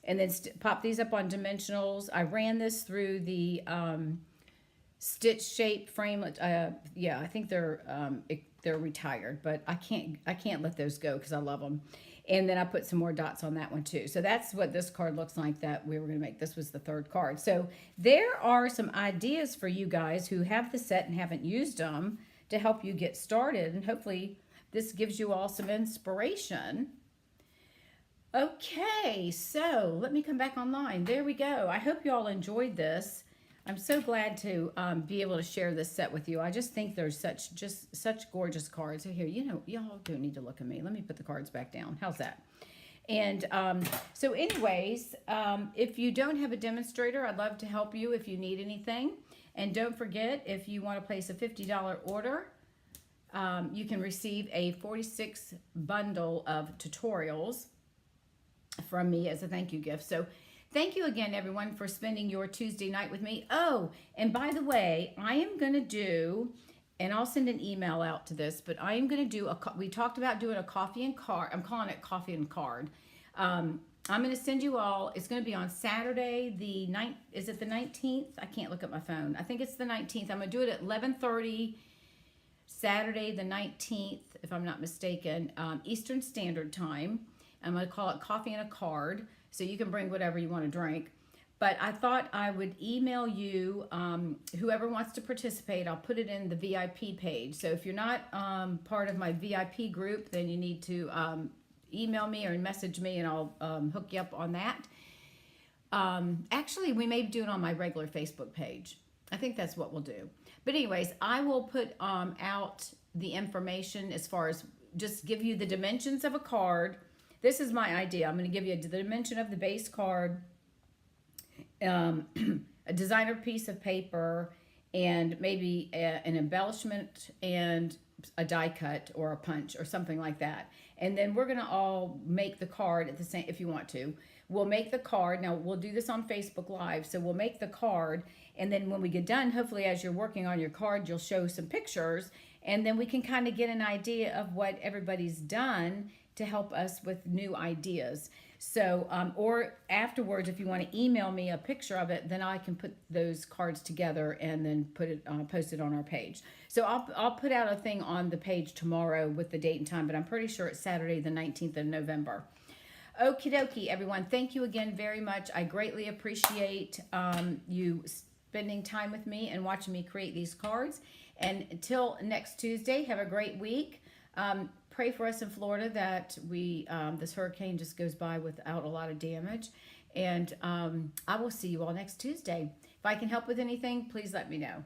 And then pop these up on dimensionals. I ran this through the stitch shape frame. Yeah, I think they're retired, but I can't let those go because I love them. And then I put some more dots on that one too. So that's what this card looks like that we were going to make. This was the third card. So there are some ideas for you guys who have the set and haven't used them to help you get started. And hopefully this gives you all some inspiration. Okay, so let me come back online. There we go. I hope you all enjoyed this. I'm so glad to be able to share this set with you. I just think there's such gorgeous cards. So here, you know, y'all don't need to look at me. Let me put the cards back down. How's that? And so anyways, if you don't have a demonstrator, I'd love to help you if you need anything. And don't forget, if you want to place a $50 order, you can receive a 46 bundle of tutorials from me as a thank you gift. So thank you again, everyone, for spending your Tuesday night with me. Oh, and by the way, I am going to do, and I'll send an email out to this, but I am going to do, we talked about doing a coffee and card. I'm calling it coffee and card. I'm going to send you all, it's going to be on Saturday, is it the 19th? I can't look at my phone. I think it's the 19th. I'm going to do it at 11:30, Saturday the 19th, if I'm not mistaken, Eastern Standard Time. I'm going to call it Coffee and a Card. So you can bring whatever you want to drink. But I thought I would email you, whoever wants to participate. I'll put it in the VIP page. So if you're not part of my VIP group, then you need to email me or message me, and I'll hook you up on that. Actually, we may do it on my regular Facebook page. I think that's what we'll do. But anyways, I will put out the information as far as just give you the dimensions of a card. This is my idea. I'm going to give you the dimension of the base card, a designer piece of paper, and maybe an embellishment and a die cut or a punch or something like that. And then we're going to all make the card at the same, if you want to. We'll make the card. Now, we'll do this on Facebook Live. So we'll make the card. And then when we get done, hopefully as you're working on your card, you'll show some pictures. And then we can kind of get an idea of what everybody's done to help us with new ideas. So, or afterwards, if you want to email me a picture of it, then I can put those cards together and then put it, post it on our page. So I'll put out a thing on the page tomorrow with the date and time, but I'm pretty sure it's Saturday, the 19th of November. Okie dokie, everyone. Thank you again very much. I greatly appreciate you spending time with me and watching me create these cards. And until next Tuesday, have a great week. Pray for us in Florida that we this hurricane just goes by without a lot of damage. And I will see you all next Tuesday. If I can help with anything, please let me know.